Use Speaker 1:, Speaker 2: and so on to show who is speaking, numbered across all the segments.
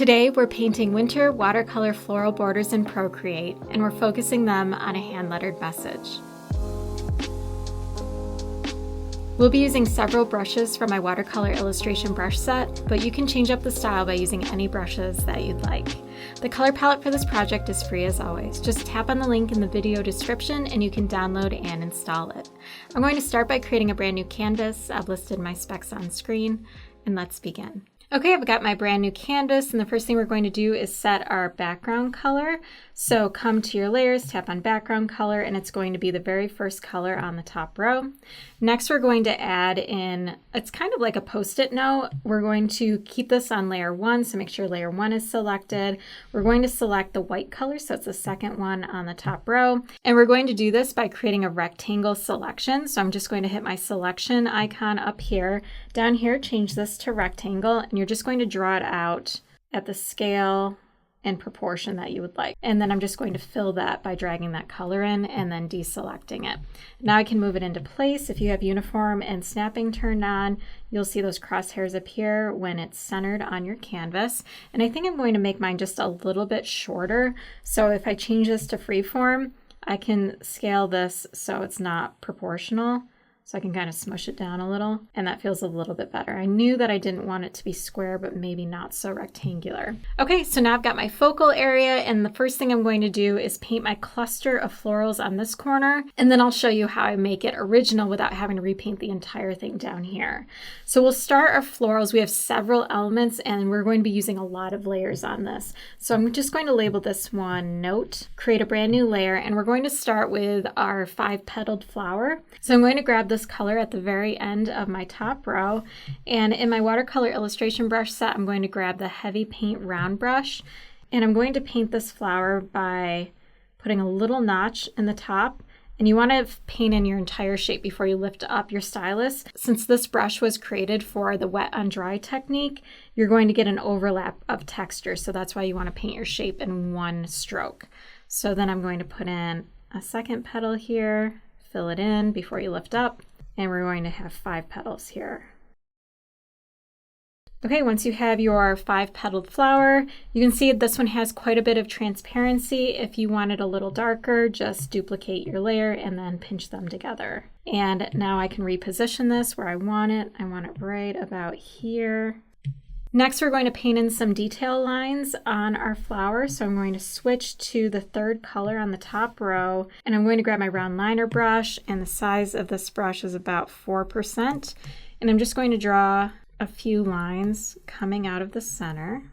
Speaker 1: Today we're painting winter watercolor floral borders in Procreate, and we're focusing them on a hand-lettered message. We'll be using several brushes from my watercolor illustration brush set, but you can change up the style by using any brushes that you'd like. The color palette for this project is free as always. Just tap on the link in the video description and you can download and install it. I'm going to start by creating a brand new canvas. I've listed my specs on screen, and let's begin. Okay, I've got my brand new canvas, and the first thing we're going to do is set our background color. So come to your layers, tap on background color, and it's going to be the very first color on the top row. Next, we're going to add in, it's kind of like a post-it note. We're going to keep this on layer 1, so make sure layer 1 is selected. We're going to select the white color, so it's the second one on the top row. And we're going to do this by creating a rectangle selection. So I'm just going to hit my selection icon up here. Down here, change this to rectangle, and you're just going to draw it out at the scale and proportion that you would like. And then I'm just going to fill that by dragging that color in and then deselecting it. Now I can move it into place. If you have uniform and snapping turned on, you'll see those crosshairs appear when it's centered on your canvas. And I think I'm going to make mine just a little bit shorter. So if I change this to freeform, I can scale this so it's not proportional. So I can kind of smush it down a little, and that feels a little bit better. I knew that I didn't want it to be square, but maybe not so rectangular. Okay, so now I've got my focal area, and the first thing I'm going to do is paint my cluster of florals on this corner, and then I'll show you how I make it original without having to repaint the entire thing down here. So we'll start our florals. We have several elements, and we're going to be using a lot of layers on this. So I'm just going to label this one Note, create a brand new layer, and we're going to start with our 5-petaled flower. So I'm going to grab this color at the very end of my top row, and in my watercolor illustration brush set, I'm going to grab the heavy paint round brush, and I'm going to paint this flower by putting a little notch in the top. And you want to paint in your entire shape before you lift up your stylus. Since this brush was created for the wet on dry technique, you're going to get an overlap of texture, so that's why you want to paint your shape in one stroke. So then I'm going to put in a second petal here, fill it in before you lift up, and we're going to have 5 petals here. Okay, once you have your 5-petaled flower, you can see this one has quite a bit of transparency. If you want it a little darker, just duplicate your layer and then pinch them together. And now I can reposition this where I want it. I want it right about here. Next, we're going to paint in some detail lines on our flower. So I'm going to switch to the 3rd color on the top row, and I'm going to grab my round liner brush, and the size of this brush is about 4%. And I'm just going to draw a few lines coming out of the center.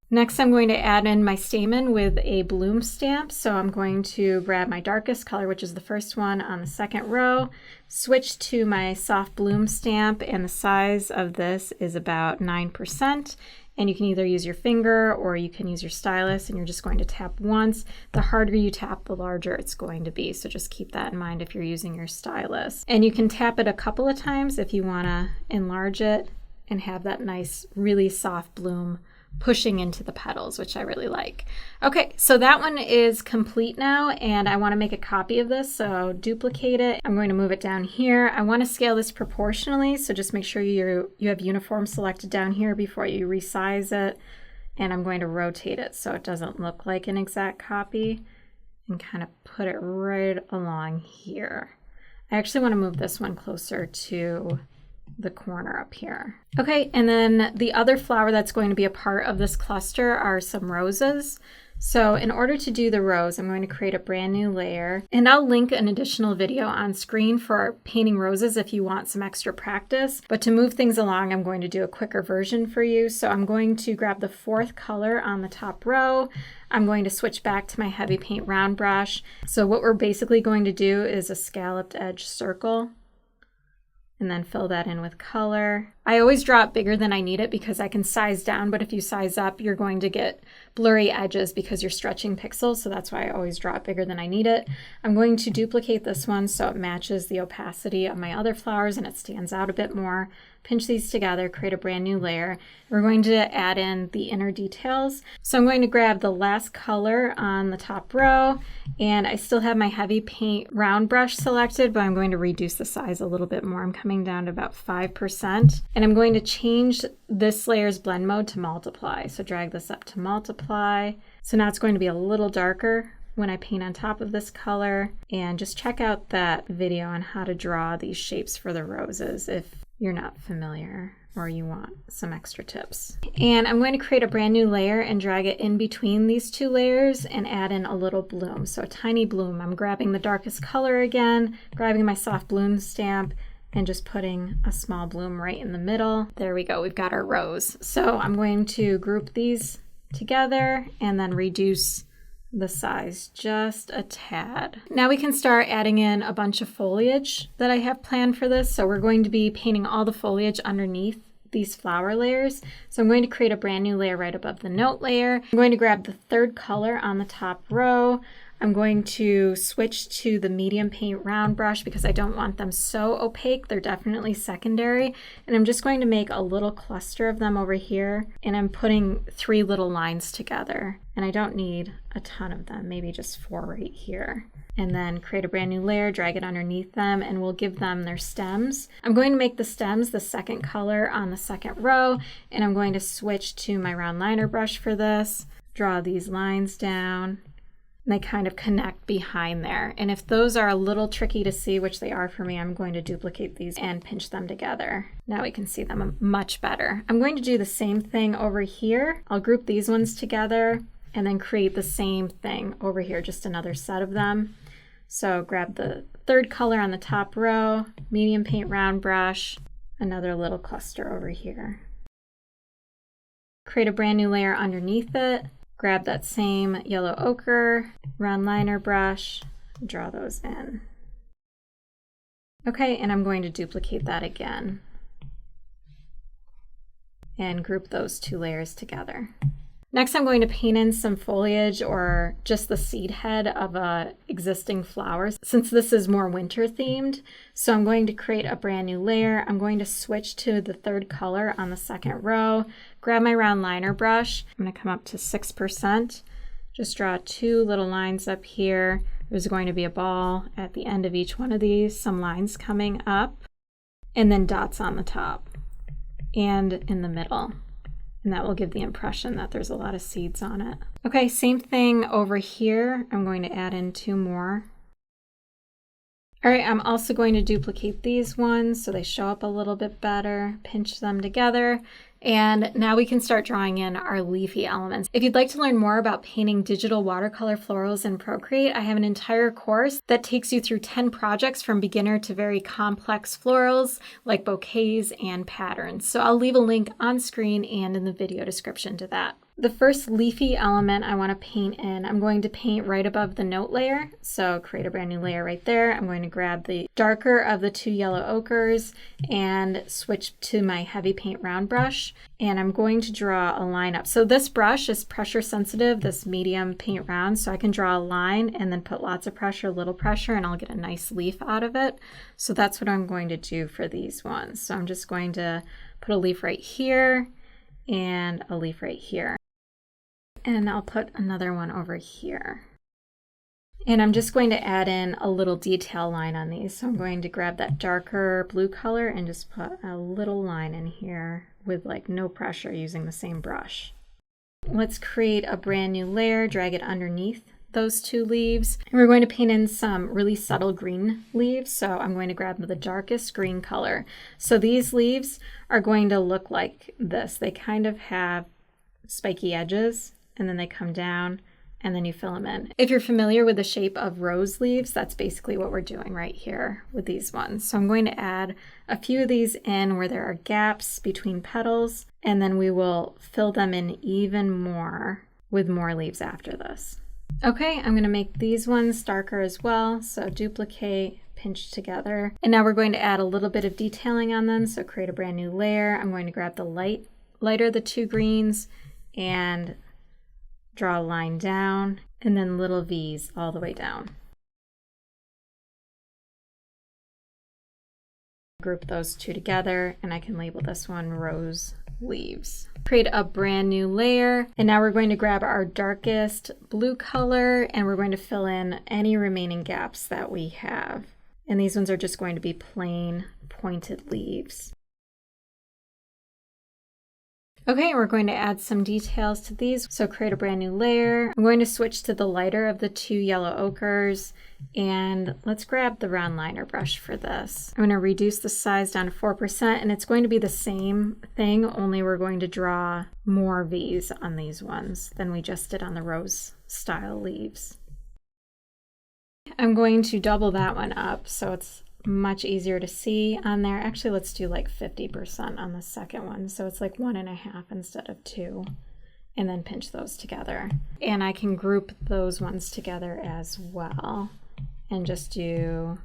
Speaker 1: Next, I'm going to add in my stamen with a bloom stamp. So I'm going to grab my darkest color, which is the first one on the 2nd row, switch to my soft bloom stamp, and the size of this is about 9%. And you can either use your finger or you can use your stylus, and you're just going to tap once. The harder you tap, the larger it's going to be. So just keep that in mind if you're using your stylus. And you can tap it a couple of times if you want to enlarge it and have that nice, really soft bloom pushing into the petals, which I really like. Okay, so that one is complete now, and I want to make a copy of this, so duplicate it. I'm going to move it down here. I want to scale this proportionally, so just make sure you have uniform selected down here before you resize it, and I'm going to rotate it so it doesn't look like an exact copy, and kind of put it right along here. I actually want to move this one closer to the corner up here. Okay, and then the other flower that's going to be a part of this cluster are some roses. So in order to do the rose, I'm going to create a brand new layer, and I'll link an additional video on screen for painting roses if you want some extra practice. But to move things along, I'm going to do a quicker version for you. So I'm going to grab the 4th color on the top row. I'm going to switch back to my heavy paint round brush. So what we're basically going to do is a scalloped edge circle, and then fill that in with color. I always draw it bigger than I need it because I can size down, but if you size up, you're going to get blurry edges because you're stretching pixels, so that's why I always draw it bigger than I need it. I'm going to duplicate this one so it matches the opacity of my other flowers and it stands out a bit more. pinch these together, create a brand new layer. We're going to add in the inner details. So I'm going to grab the last color on the top row, and I still have my heavy paint round brush selected, but I'm going to reduce the size a little bit more. I'm coming down to about 5%, and I'm going to change this layer's blend mode to multiply. So drag this up to multiply. So now it's going to be a little darker when I paint on top of this color, and just check out that video on how to draw these shapes for the roses if you're not familiar or you want some extra tips. And I'm going to create a brand new layer and drag it in between these two layers and add in a little bloom. So a tiny bloom. I'm grabbing the darkest color again, grabbing my soft bloom stamp, and just putting a small bloom right in the middle. There we go, we've got our rose. So I'm going to group these together and then reduce the size just a tad. Now we can start adding in a bunch of foliage that I have planned for this. So we're going to be painting all the foliage underneath these flower layers. So I'm going to create a brand new layer right above the note layer. I'm going to grab the third color on the top row. I'm going to switch to the medium paint round brush because I don't want them so opaque. They're definitely secondary. And I'm just going to make a little cluster of them over here. And I'm putting 3 little lines together. And I don't need a ton of them, maybe just 4 right here. And then create a brand new layer, drag it underneath them, and we'll give them their stems. I'm going to make the stems the second color on the second row, and I'm going to switch to my round liner brush for this, draw these lines down. And they kind of connect behind there. And if those are a little tricky to see, which they are for me, I'm going to duplicate these and pinch them together. Now we can see them much better. I'm going to do the same thing over here. I'll group these ones together and then create the same thing over here, just another set of them. So grab the third color on the top row, medium paint round brush, another little cluster over here. Create a brand new layer underneath it. Grab that same yellow ochre, round liner brush, draw those in. Okay, and I'm going to duplicate that again and group those 2 layers together. Next, I'm going to paint in some foliage or just the seed head of existing flowers since this is more winter themed. So I'm going to create a brand new layer. I'm going to switch to the third color on the second row, grab my round liner brush. I'm going to come up to 6%, just draw 2 little lines up here. There's going to be a ball at the end of each one of these, some lines coming up, and then dots on the top and in the middle. And that will give the impression that there's a lot of seeds on it. Okay, same thing over here. I'm going to add in 2 more. All right, I'm also going to duplicate these ones so they show up a little bit better, pinch them together. And now we can start drawing in our leafy elements. If you'd like to learn more about painting digital watercolor florals in Procreate, I have an entire course that takes you through 10 projects from beginner to very complex florals like bouquets and patterns. So I'll leave a link on screen and in the video description to that. The first leafy element I want to paint in, I'm going to paint right above the note layer. So create a brand new layer right there. I'm going to grab the darker of the 2 yellow ochres and switch to my heavy paint round brush. And I'm going to draw a line up. So this brush is pressure sensitive, this medium paint round. So I can draw a line and then put lots of pressure, little pressure, and I'll get a nice leaf out of it. So that's what I'm going to do for these ones. So I'm just going to put a leaf right here and a leaf right here. And I'll put another one over here. And I'm just going to add in a little detail line on these. So I'm going to grab that darker blue color and just put a little line in here with like no pressure using the same brush. Let's create a brand new layer, drag it underneath those 2 leaves. And we're going to paint in some really subtle green leaves. So I'm going to grab the darkest green color. So these leaves are going to look like this. They kind of have spiky edges, and then they come down and then you fill them in. If you're familiar with the shape of rose leaves, that's basically what we're doing right here with these ones. So I'm going to add a few of these in where there are gaps between petals, and then we will fill them in even more with more leaves after this. Okay, I'm going to make these ones darker as well. So duplicate, pinch together. And now we're going to add a little bit of detailing on them. So create a brand new layer. I'm going to grab the lighter the 2 greens and draw a line down, and then little V's all the way down. group those two together, and I can label this one Rose Leaves. Create a brand new layer, and now we're going to grab our darkest blue color and we're going to fill in any remaining gaps that we have. And these ones are just going to be plain pointed leaves. Okay, we're going to add some details to these. So create a brand new layer. I'm going to switch to the lighter of the two yellow ochres, and let's grab the round liner brush for this. I'm going to reduce the size down to 4%, and it's going to be the same thing, only we're going to draw more V's on these ones than we just did on the rose style leaves. I'm going to double that one up so it's much easier to see on there. Actually, let's do like 50% on the second one. So it's like 1.5 instead of 2, and then pinch those together. And I can group those ones together as well and just do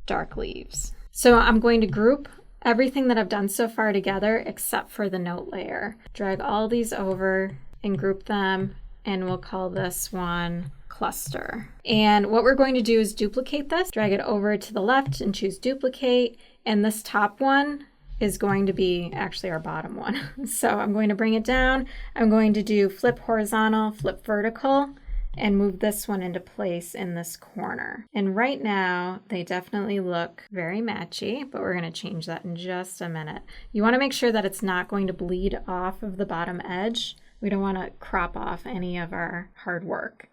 Speaker 1: dark leaves. So I'm going to group everything that I've done so far together except for the note layer. Drag all these over and group them, and we'll call this one Cluster. And what we're going to do is duplicate this, drag it over to the left and choose duplicate, and this top one is going to be actually our bottom one. So I'm going to bring it down, I'm going to do flip horizontal, flip vertical, and move this one into place in this corner. And right now they definitely look very matchy, but we're going to change that in just a minute. You want to make sure that it's not going to bleed off of the bottom edge. We don't want to crop off any of our hard work.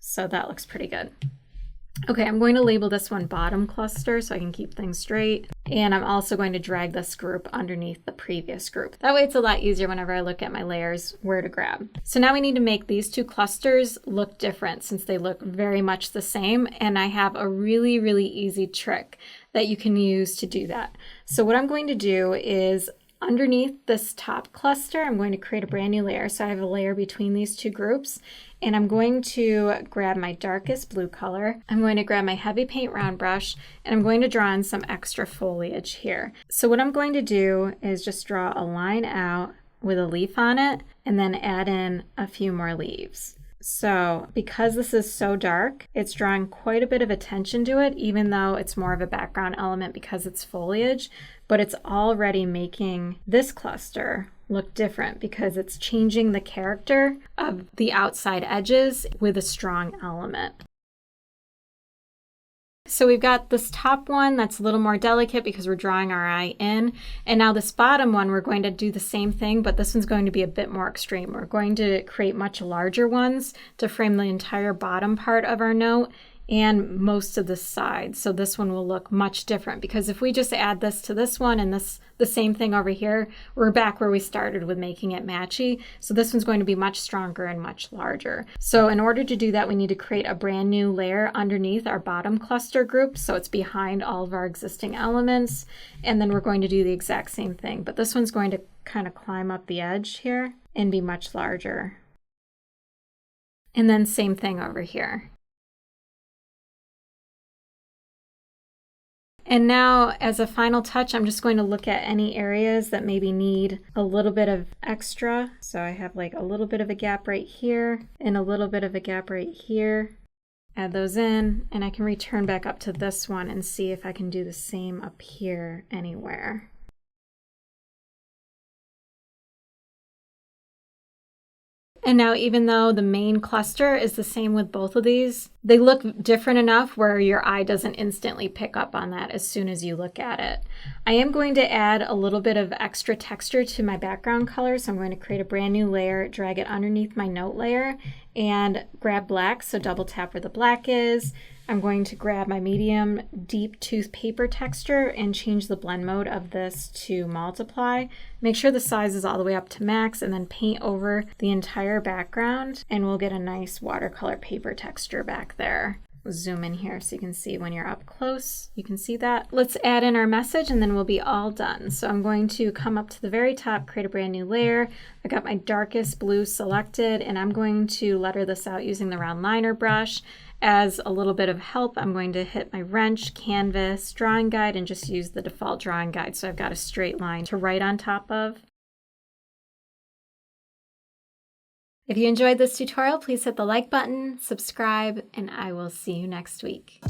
Speaker 1: So that looks pretty good. Okay, I'm going to label this one bottom cluster so I can keep things straight. And I'm also going to drag this group underneath the previous group. That way it's a lot easier whenever I look at my layers where to grab. So now we need to make these two clusters look different since they look very much the same. And I have a really, really easy trick that you can use to do that. So what I'm going to do is underneath this top cluster, I'm going to create a brand new layer. So I have a layer between these two groups, and I'm going to grab my darkest blue color. I'm going to grab my heavy paint round brush, and I'm going to draw in some extra foliage here. So what I'm going to do is just draw a line out with a leaf on it, and then add in a few more leaves. So because this is so dark, it's drawing quite a bit of attention to it, even though it's more of a background element because it's foliage, but it's already making this cluster look different because it's changing the character of the outside edges with a strong element. So we've got this top one that's a little more delicate because we're drawing our eye in. And now this bottom one, we're going to do the same thing, but this one's going to be a bit more extreme. We're going to create much larger ones to frame the entire bottom part of our note and most of the sides. So this one will look much different because if we just add this to this one and the same thing over here, we're back where we started with making it matchy. So this one's going to be much stronger and much larger. So in order to do that, we need to create a brand new layer underneath our bottom cluster group. So it's behind all of our existing elements. And then we're going to do the exact same thing. But this one's going to kind of climb up the edge here and be much larger. And then same thing over here. And now, as a final touch, I'm just going to look at any areas that maybe need a little bit of extra. So I have like a little bit of a gap right here and a little bit of a gap right here. Add those in, and I can return back up to this one and see if I can do the same up here anywhere. And now, even though the main cluster is the same with both of these, they look different enough where your eye doesn't instantly pick up on that as soon as you look at it. I am going to add a little bit of extra texture to my background color, so I'm going to create a brand new layer, drag it underneath my note layer, and grab black, so double tap where the black is. I'm going to grab my medium deep tooth paper texture and change the blend mode of this to multiply. Make sure the size is all the way up to max, and then paint over the entire background, and we'll get a nice watercolor paper texture back there. Zoom in here so you can see when you're up close. You can see that. Let's add in our message and then we'll be all done. So I'm going to come up to the very top, create a brand new layer. I got my darkest blue selected, and I'm going to letter this out using the round liner brush. As a little bit of help, I'm going to hit my wrench, canvas, drawing guide, and just use the default drawing guide so I've got a straight line to write on top of. If you enjoyed this tutorial, please hit the like button, subscribe, and I will see you next week.